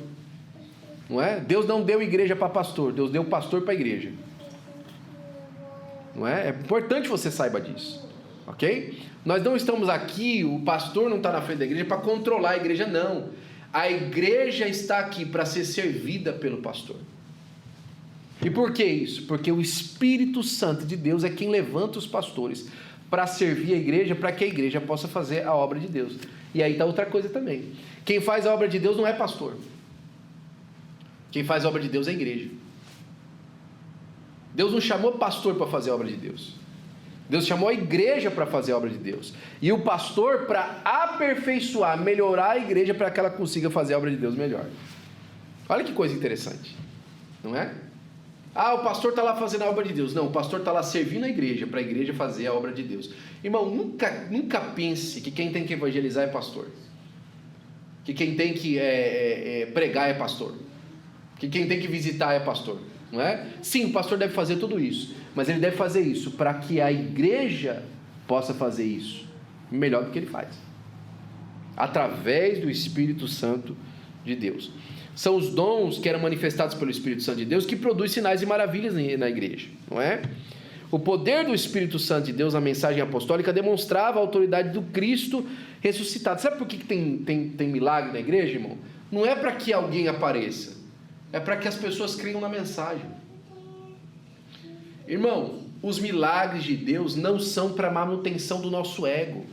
não é? Deus não deu igreja para pastor, Deus deu pastor para igreja, não é? É importante você saiba disso, ok? Nós não estamos aqui, o pastor não está na frente da igreja para controlar a igreja, não. A igreja está aqui para ser servida pelo pastor. E por que isso? Porque o Espírito Santo de Deus é quem levanta os pastores para servir a igreja, para que a igreja possa fazer a obra de Deus. E aí está outra coisa também. Quem faz a obra de Deus não é pastor. Quem faz a obra de Deus é a igreja. Deus não chamou pastor para fazer a obra de Deus. Deus chamou a igreja para fazer a obra de Deus. E o pastor para aperfeiçoar, melhorar a igreja para que ela consiga fazer a obra de Deus melhor. Olha que coisa interessante, não é? Ah, o pastor está lá fazendo a obra de Deus. Não, o pastor está lá servindo a igreja, para a igreja fazer a obra de Deus. Irmão, nunca pense que quem tem que evangelizar é pastor. Que quem tem que pregar é pastor. Que quem tem que visitar é pastor. Não é? Sim, o pastor deve fazer tudo isso, mas ele deve fazer isso para que a igreja possa fazer isso melhor do que ele faz, através do Espírito Santo de Deus. São os dons que eram manifestados pelo Espírito Santo de Deus que produz sinais e maravilhas na igreja, não é? O poder do Espírito Santo de Deus na mensagem apostólica demonstrava a autoridade do Cristo ressuscitado. Sabe por que tem milagre na igreja, irmão? Não é para que alguém apareça, é para que as pessoas creiam na mensagem. Irmão, os milagres de Deus não são para manutenção do nosso ego.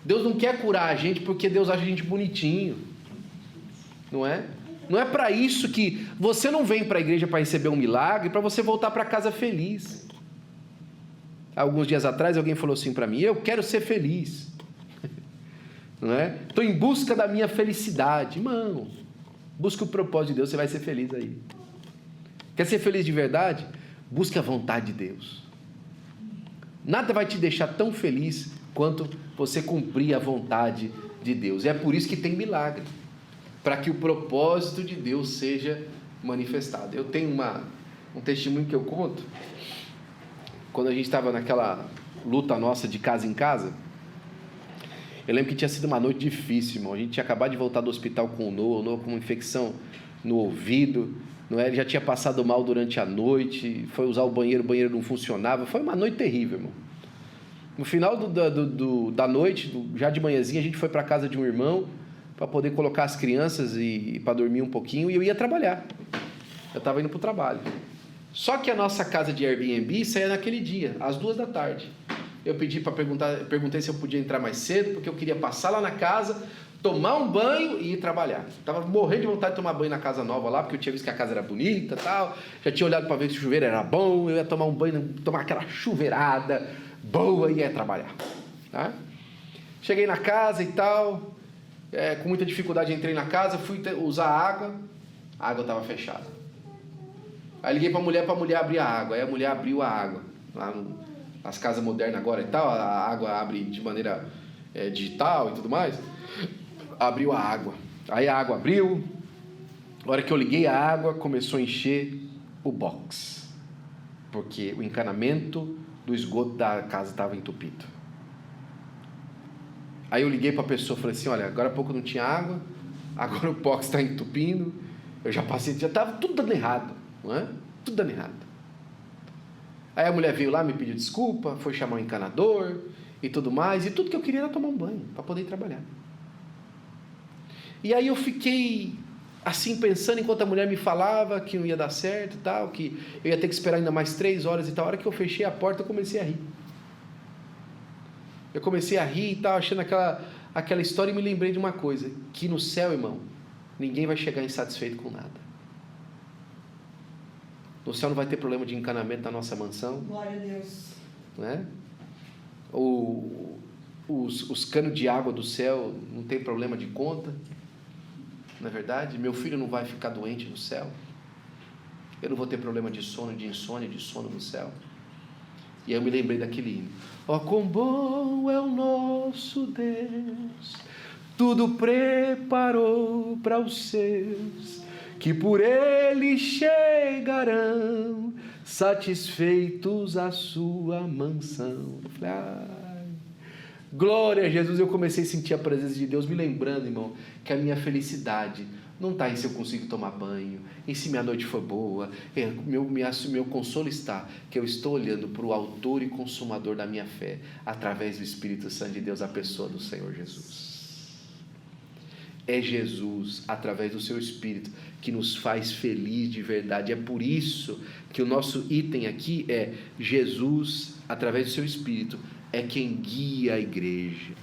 Deus não quer curar a gente porque Deus acha a gente bonitinho, não é? Não é para isso que você não vem para a igreja para receber um milagre, para você voltar para casa feliz. Alguns dias atrás alguém falou assim para mim: eu quero ser feliz, não é? Estou em busca da minha felicidade. Irmão, busca o propósito de Deus, você vai ser feliz aí. Quer ser feliz de verdade? Busca a vontade de Deus. Nada vai te deixar tão feliz quanto você cumprir a vontade de Deus. E é por isso que tem milagre, para que o propósito de Deus seja manifestado. Eu tenho um testemunho que eu conto. Quando a gente estava naquela luta nossa de casa em casa, eu lembro que tinha sido uma noite difícil, irmão. A gente tinha acabado de voltar do hospital com o Noah com uma infecção no ouvido, não é? Ele já tinha passado mal durante a noite, foi usar o banheiro não funcionava. Foi uma noite terrível, irmão. No final da noite, já de manhãzinha, a gente foi para a casa de um irmão para poder colocar as crianças e para dormir um pouquinho, e eu ia trabalhar. Eu estava indo para o trabalho. Só que a nossa casa de Airbnb saía naquele dia, às 2 da tarde. eu perguntei se eu podia entrar mais cedo, porque eu queria passar lá na casa, tomar um banho e ir trabalhar. Estava morrendo de vontade de tomar banho na casa nova lá, porque eu tinha visto que a casa era bonita e tal, já tinha olhado para ver se o chuveiro era bom, eu ia tomar um banho, tomar aquela chuveirada boa e ia trabalhar. Tá? Cheguei na casa e tal, com muita dificuldade entrei na casa, fui usar a água estava fechada. Aí liguei para a mulher abrir a água, aí a mulher abriu a água, lá nas casas modernas agora e tal, a água abre de maneira digital e tudo mais, abriu a água, aí a água abriu, na hora que eu liguei a água, começou a encher o box, porque o encanamento do esgoto da casa estava entupido. Aí eu liguei para a pessoa e falei assim, olha, agora há pouco não tinha água, agora o box está entupindo, eu já passei, já estava tudo dando errado, não é? Tudo dando errado. Aí a mulher veio lá, me pediu desculpa, foi chamar o encanador e tudo mais, e tudo que eu queria era tomar um banho, para poder ir trabalhar. E aí eu fiquei assim pensando, enquanto a mulher me falava que não ia dar certo e tal, que eu ia ter que esperar ainda mais 3 horas e tal. A hora que eu fechei a porta, eu comecei a rir. Eu comecei a rir e tal, achando aquela história, e me lembrei de uma coisa, que no céu, irmão, ninguém vai chegar insatisfeito com nada. No céu não vai ter problema de encanamento na nossa mansão. Glória a Deus. Né? Os canos de água do céu não tem problema de conta. Não é verdade? Meu filho não vai ficar doente no céu. Eu não vou ter problema de sono, de insônia, de sono no céu. E aí eu me lembrei daquele hino. Ó, quão bom é o nosso Deus, tudo preparou para os seus, que por ele chegarão, satisfeitos à sua mansão. Eu falei, glória a Jesus. Eu comecei a sentir a presença de Deus, me lembrando, irmão, que a minha felicidade não está em se eu consigo tomar banho, em se minha noite foi boa. Meu consolo está que eu estou olhando para o autor e consumador da minha fé, através do Espírito Santo de Deus, a pessoa do Senhor Jesus. É Jesus, através do seu Espírito, que nos faz feliz de verdade. É por isso que o nosso item aqui é Jesus, através do seu Espírito, é quem guia a igreja.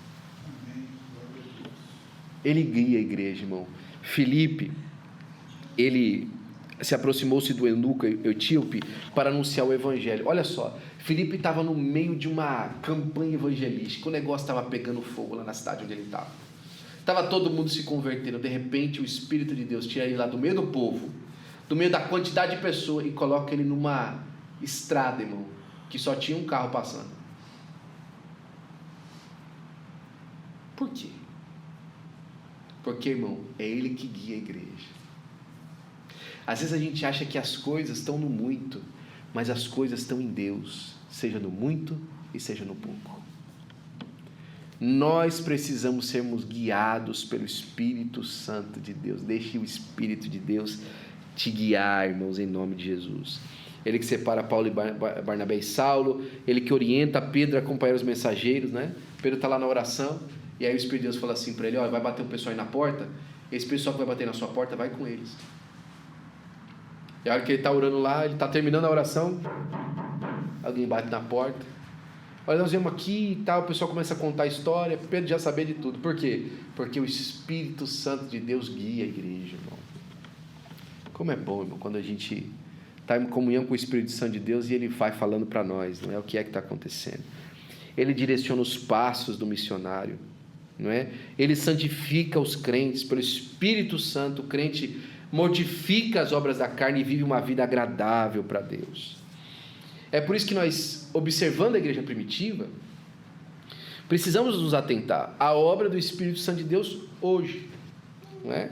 Ele guia a igreja, irmão. Filipe, ele se aproximou-se do eunuco etíope para anunciar o evangelho. Olha só, Filipe estava no meio de uma campanha evangelística, o negócio estava pegando fogo lá na cidade onde ele estava. Estava todo mundo se convertendo. De repente o Espírito de Deus tira ele lá do meio do povo, do meio da quantidade de pessoas, e coloca ele numa estrada, irmão, que só tinha um carro passando. Por quê? Porque, irmão, é ele que guia a igreja. Às vezes a gente acha que as coisas estão no muito, mas as coisas estão em Deus, seja no muito e seja no pouco. Nós precisamos sermos guiados pelo Espírito Santo de Deus. Deixe o Espírito de Deus te guiar, irmãos, em nome de Jesus. Ele que separa Paulo e Barnabé e Saulo, ele que orienta Pedro a acompanhar os mensageiros, né? Pedro está lá na oração, e aí o Espírito de Deus fala assim para ele, olha, vai bater um pessoal aí na porta, esse pessoal que vai bater na sua porta, vai com eles. E a hora que ele está orando lá, ele está terminando a oração, alguém bate na porta, olha, nós vemos aqui e tal, o pessoal começa a contar a história, Pedro já sabia de tudo. Por quê? Porque o Espírito Santo de Deus guia a igreja, irmão. Como é bom, irmão, quando a gente está em comunhão com o Espírito Santo de Deus e ele vai falando para nós, não é, o que está acontecendo. Ele direciona os passos do missionário, não é? Ele santifica os crentes pelo Espírito Santo. O crente mortifica as obras da carne e vive uma vida agradável para Deus. É por isso que nós, observando a igreja primitiva, precisamos nos atentar à obra do Espírito Santo de Deus hoje, não é?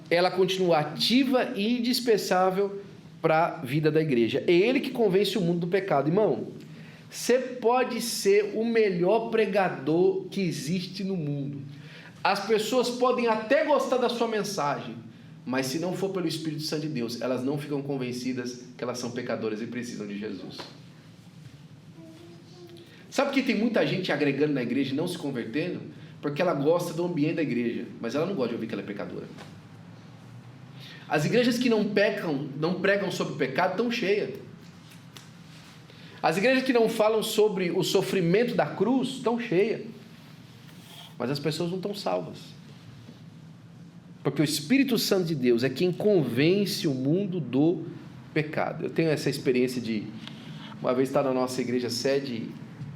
Ela continua ativa e indispensável para a vida da igreja. É ele que convence o mundo do pecado. Irmão, você pode ser o melhor pregador que existe no mundo. As pessoas podem até gostar da sua mensagem, mas se não for pelo Espírito Santo de Deus, elas não ficam convencidas que elas são pecadoras e precisam de Jesus. Sabe que tem muita gente agregando na igreja e não se convertendo? Porque ela gosta do ambiente da igreja, mas ela não gosta de ouvir que ela é pecadora. As igrejas que não pregam sobre o pecado estão cheias. As igrejas que não falam sobre o sofrimento da cruz estão cheias, mas as pessoas não estão salvas. Porque o Espírito Santo de Deus é quem convence o mundo do pecado. Eu tenho essa experiência de uma vez estar na nossa igreja sede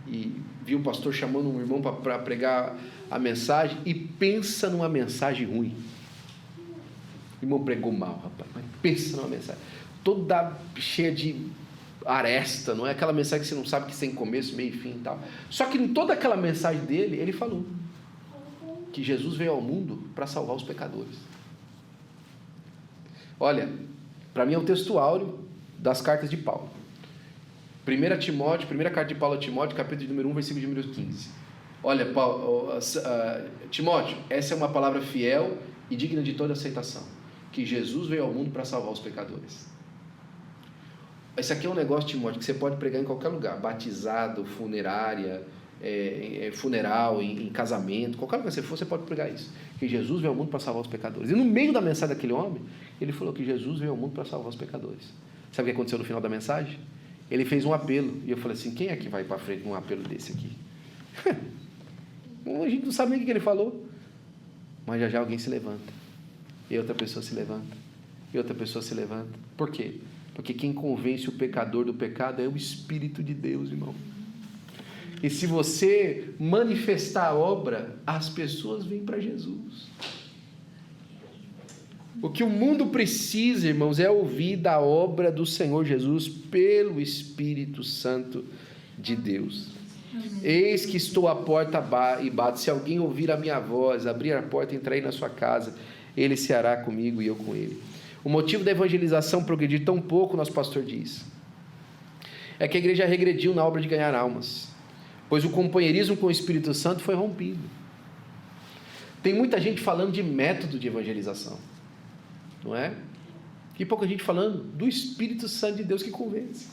e vi um pastor chamando um irmão para pregar a mensagem, e pensa numa mensagem ruim. O irmão pregou mal, rapaz, mas pensa numa mensagem toda cheia de aresta, não é aquela mensagem que você não sabe que tem começo, meio e fim e tal. Só que em toda aquela mensagem dele, ele falou que Jesus veio ao mundo para salvar os pecadores. Olha, para mim é o texto áureo das cartas de Paulo. 1 Timóteo, primeira carta de Paulo a Timóteo, capítulo número 1, versículo de número 15. Olha, Timóteo, essa é uma palavra fiel e digna de toda aceitação, que Jesus veio ao mundo para salvar os pecadores. Esse aqui é um negócio, Timóteo, que você pode pregar em qualquer lugar, batizado, funerária, funeral, em casamento, qualquer lugar que você for, você pode pregar isso, que Jesus veio ao mundo para salvar os pecadores. E no meio da mensagem daquele homem, ele falou que Jesus veio ao mundo para salvar os pecadores. Sabe o que aconteceu no final da mensagem? Ele fez um apelo, e eu falei assim, quem é que vai para frente num apelo desse aqui? A gente não sabe nem o que ele falou, mas já alguém se levanta, e outra pessoa se levanta, e outra pessoa se levanta. Por quê? Porque quem convence o pecador do pecado é o Espírito de Deus, irmão. E se você manifestar a obra, as pessoas vêm para Jesus. O que o mundo precisa, irmãos, é ouvir da obra do Senhor Jesus pelo Espírito Santo de Deus. Eis que estou à porta e bato. Se alguém ouvir a minha voz, abrir a porta e entrar aí na sua casa, ele se hará comigo e eu com ele. O motivo da evangelização progredir tão pouco, nosso pastor diz, é que a igreja regrediu na obra de ganhar almas, pois o companheirismo com o Espírito Santo foi rompido. Tem muita gente falando de método de evangelização, não é? E pouca gente falando do Espírito Santo de Deus que convence.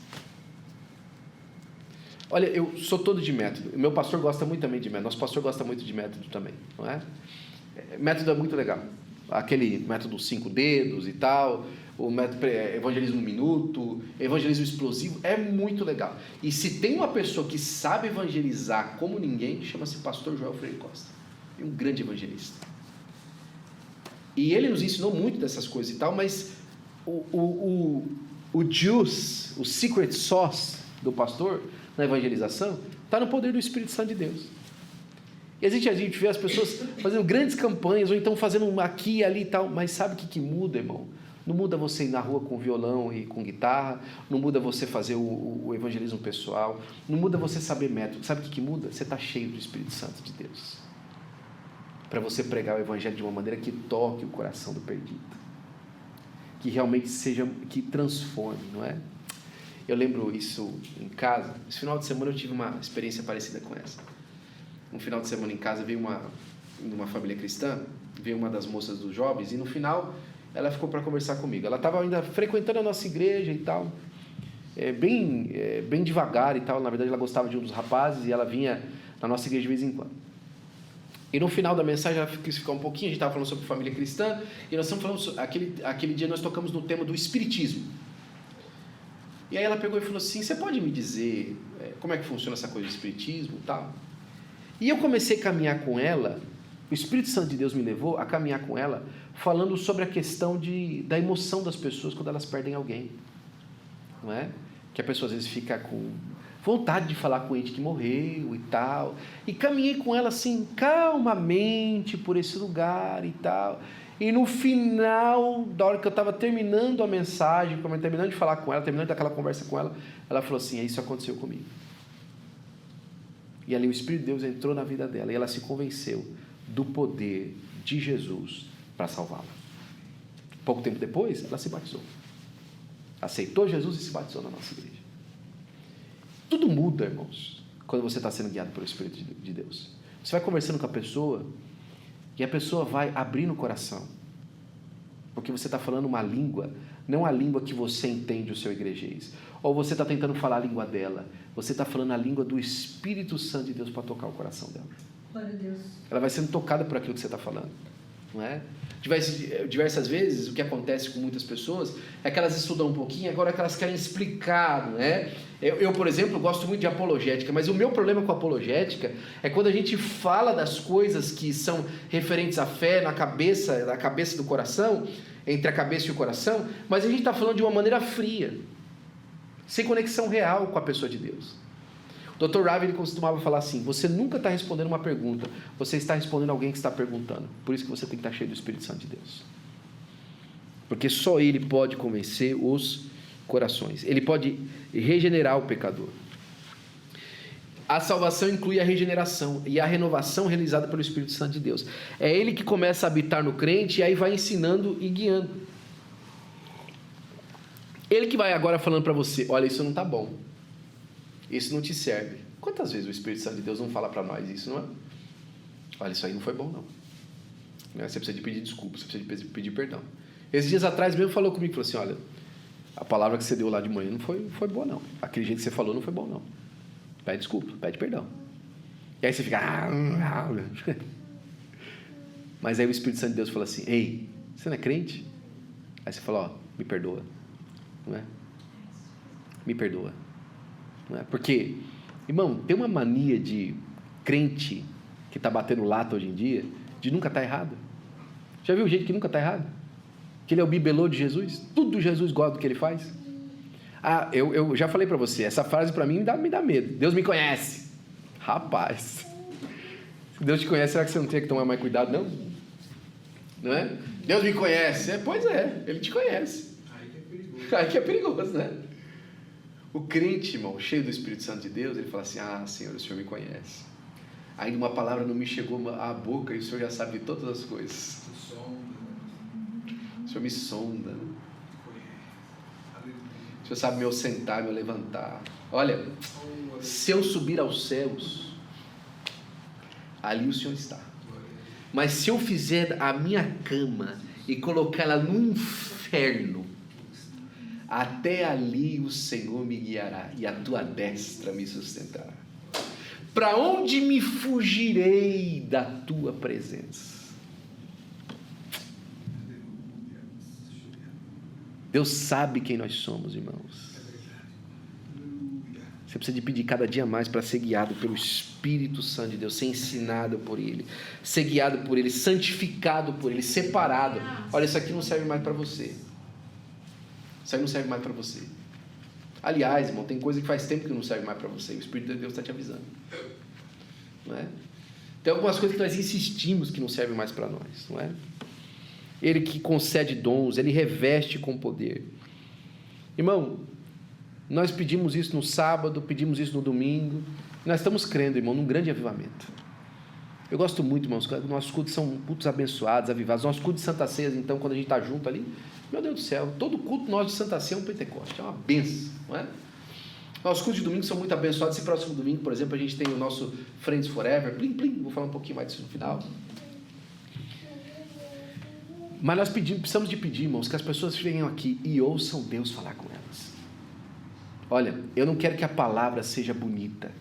Olha, eu sou todo de método, meu pastor gosta muito também de método, nosso pastor gosta muito de método também, não é? Método é muito legal, aquele método 5 dedos e tal, o método evangelismo no minuto, evangelismo explosivo, é muito legal. E se tem uma pessoa que sabe evangelizar como ninguém, chama-se pastor Joel Freire Costa, é um grande evangelista. E ele nos ensinou muito dessas coisas e tal, mas o juice, o secret sauce do pastor na evangelização está no poder do Espírito Santo de Deus. E a gente vê as pessoas fazendo grandes campanhas, ou então fazendo aqui e ali e tal, mas sabe o que muda, irmão? Não muda você ir na rua com violão e com guitarra, não muda você fazer o evangelismo pessoal, não muda você saber método. Sabe o que muda? Você está cheio do Espírito Santo de Deus, para você pregar o evangelho de uma maneira que toque o coração do perdido, que realmente seja, que transforme, não é? Eu lembro isso em casa. Esse final de semana eu tive uma experiência parecida com essa. Um final de semana em casa veio uma família cristã, veio uma das moças dos jovens, e no final ela ficou para conversar comigo. Ela estava ainda frequentando a nossa igreja e tal, bem devagar e tal. Na verdade ela gostava de um dos rapazes e ela vinha na nossa igreja de vez em quando. E no final da mensagem ela quis ficar um pouquinho, a gente estava falando sobre família cristã, e nós estamos falando, aquele dia nós tocamos no tema do espiritismo. E aí ela pegou e falou assim, você pode me dizer como é que funciona essa coisa do espiritismo e tal? E eu comecei a caminhar com ela, o Espírito Santo de Deus me levou a caminhar com ela, falando sobre a questão da emoção das pessoas quando elas perdem alguém, não é? Que a pessoa às vezes fica com vontade de falar com o ente que morreu e tal, e caminhei com ela assim, calmamente por esse lugar e tal, e no final, da hora que eu estava terminando a mensagem, terminando de falar com ela, terminando daquela conversa com ela, ela falou assim, isso aconteceu comigo. E ali o Espírito de Deus entrou na vida dela, e ela se convenceu do poder de Jesus para salvá-la. Pouco tempo depois, ela se batizou. Aceitou Jesus e se batizou na nossa igreja. Tudo muda, irmãos, quando você está sendo guiado pelo Espírito de Deus. Você vai conversando com a pessoa, e a pessoa vai abrindo o coração, porque você está falando uma língua, não a língua que você entende o seu igrejês, ou você está tentando falar a língua dela, você está falando a língua do Espírito Santo de Deus para tocar o coração dela. Glória a Deus. Ela vai sendo tocada por aquilo que você está falando. não é? Diversas vezes o que acontece com muitas pessoas é que elas estudam um pouquinho, agora que elas querem explicar, não é? Eu, por exemplo, gosto muito de apologética, mas o meu problema com a apologética é quando a gente fala das coisas que são referentes à fé na cabeça do coração, entre a cabeça e o coração, mas a gente está falando de uma maneira fria, sem conexão real com a pessoa de Deus. O Dr. Ravi, ele costumava falar assim: você nunca está respondendo uma pergunta, você está respondendo alguém que está perguntando. Por isso que você tem que estar cheio do Espírito Santo de Deus, porque só Ele pode convencer os corações, Ele pode regenerar o pecador. A salvação inclui a regeneração e a renovação realizada pelo Espírito Santo de Deus. É Ele que começa a habitar no crente e aí vai ensinando e guiando. Ele que vai agora falando para você: olha, isso não está bom, isso não te serve. Quantas vezes o Espírito Santo de Deus não fala para nós isso, não é? Olha, isso aí não foi bom, não. Você precisa de pedir desculpa, você precisa de pedir perdão. Esses dias atrás mesmo falou comigo, falou assim: olha, a palavra que você deu lá de manhã não foi boa, não. Aquele jeito que você falou não foi bom, não. Pede desculpa, pede perdão. E aí você fica... Mas aí o Espírito Santo de Deus fala assim: ei, você não é crente? Aí você fala: ó, me perdoa, não é? Me perdoa. Não é? Porque, irmão, tem uma mania de crente que está batendo lata hoje em dia de nunca estar errado. Já viu o jeito que nunca está errado? Que ele é o bibelô de Jesus, tudo Jesus gosta do que ele faz. Eu já falei para você, essa frase para mim me dá medo. Deus me conhece. Rapaz, se Deus te conhece, será que você não tem que tomar mais cuidado, não? Não é? Deus me conhece. Pois é, Ele te conhece. Aí que é perigoso, né? O crente, irmão, cheio do Espírito Santo de Deus, ele fala assim: ah, Senhor, o Senhor me conhece. Ainda uma palavra não me chegou à boca e o Senhor já sabe de todas as coisas. O Senhor me sonda, né? O Senhor sabe meu sentar, meu levantar. Olha, se eu subir aos céus, ali o Senhor está. Mas se eu fizer a minha cama e colocá-la no inferno, até ali o Senhor me guiará e a tua destra me sustentará. Para onde me fugirei da tua presença? Deus sabe quem nós somos, irmãos. Você precisa de pedir cada dia mais para ser guiado pelo Espírito Santo de Deus, ser ensinado por Ele, ser guiado por Ele, santificado por Ele, separado. Olha, isso aqui não serve mais para você. Isso aí não serve mais para você. Aliás, irmão, tem coisa que faz tempo que não serve mais para você. O Espírito de Deus está te avisando. Não é? Tem algumas coisas que nós insistimos que não servem mais para nós, não é? Ele que concede dons, Ele reveste com poder. Irmão, nós pedimos isso no sábado, pedimos isso no domingo. Nós estamos crendo, irmão, num grande avivamento. Eu gosto muito, irmãos, nossos cultos são cultos abençoados, avivados. Nossos cultos de Santa Ceia, então, quando a gente está junto ali, meu Deus do céu, todo culto nosso de Santa Ceia é um Pentecoste, é uma benção, não é? Nossos cultos de domingo são muito abençoados. Esse próximo domingo, por exemplo, a gente tem o nosso Friends Forever, plim, plim, vou falar um pouquinho mais disso no final. Mas nós precisamos de pedir, irmãos, que as pessoas venham aqui e ouçam Deus falar com elas. Olha, eu não quero que a palavra seja bonita,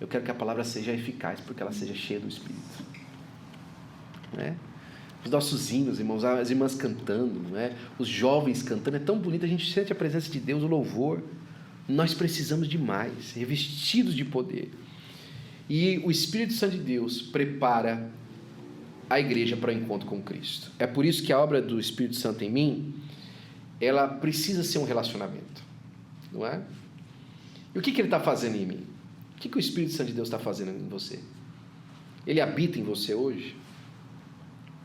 eu quero que a palavra seja eficaz, porque ela seja cheia do Espírito. Não é? Os nossos hinos, irmãos, as irmãs cantando, não é? Os jovens cantando, é tão bonito, a gente sente a presença de Deus, o louvor. Nós precisamos de mais, revestidos de poder. E o Espírito Santo de Deus prepara a igreja para o encontro com Cristo. É por isso que a obra do Espírito Santo em mim, ela precisa ser um relacionamento, não é? E o que ele está fazendo em mim? O que o Espírito Santo de Deus está fazendo em você? Ele habita em você hoje?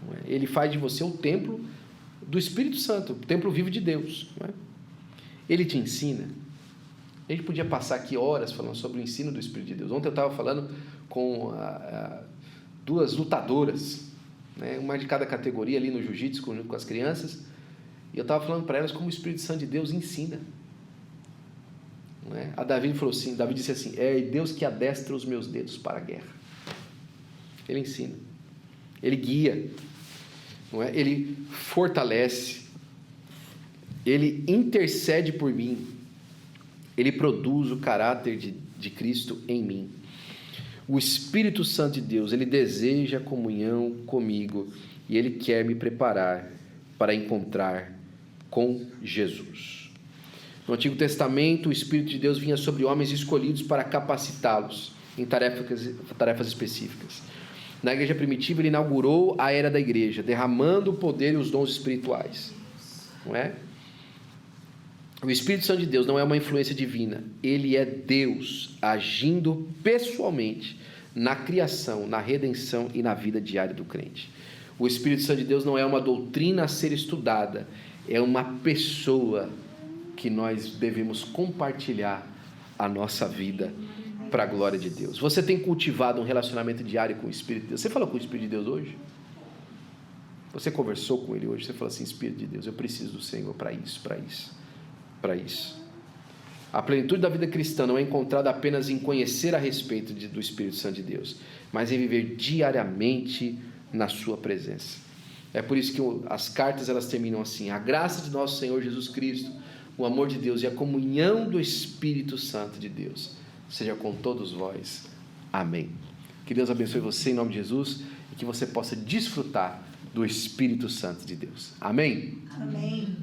Não é? Ele faz de você o templo do Espírito Santo, o templo vivo de Deus, não é? Ele te ensina. A gente podia passar aqui horas falando sobre o ensino do Espírito de Deus. Ontem eu estava falando com duas lutadoras, né? Uma de cada categoria ali no jiu-jitsu, junto com as crianças, e eu estava falando para elas como o Espírito Santo de Deus ensina. Não é? A Davi falou assim, Davi disse assim: é Deus que adestra os meus dedos para a guerra. Ele ensina, Ele guia, não é? Ele fortalece, Ele intercede por mim, Ele produz o caráter de Cristo em mim. O Espírito Santo de Deus, ele deseja comunhão comigo e ele quer me preparar para encontrar com Jesus. No Antigo Testamento, o Espírito de Deus vinha sobre homens escolhidos para capacitá-los em tarefas específicas. Na igreja primitiva, ele inaugurou a era da igreja, derramando o poder e os dons espirituais. Não é? O Espírito Santo de Deus não é uma influência divina, ele é Deus agindo pessoalmente na criação, na redenção e na vida diária do crente. O Espírito Santo de Deus não é uma doutrina a ser estudada, é uma pessoa que nós devemos compartilhar a nossa vida para a glória de Deus. Você tem cultivado um relacionamento diário com o Espírito de Deus? Você falou com o Espírito de Deus hoje? Você conversou com ele hoje? Você falou assim: Espírito de Deus, eu preciso do Senhor para isso, para isso, para isso. A plenitude da vida cristã não é encontrada apenas em conhecer a respeito do Espírito Santo de Deus, mas em viver diariamente na sua presença. É por isso que as cartas elas terminam assim: a graça de nosso Senhor Jesus Cristo, o amor de Deus e a comunhão do Espírito Santo de Deus seja com todos vós. Amém. Que Deus abençoe você em nome de Jesus e que você possa desfrutar do Espírito Santo de Deus. Amém? Amém.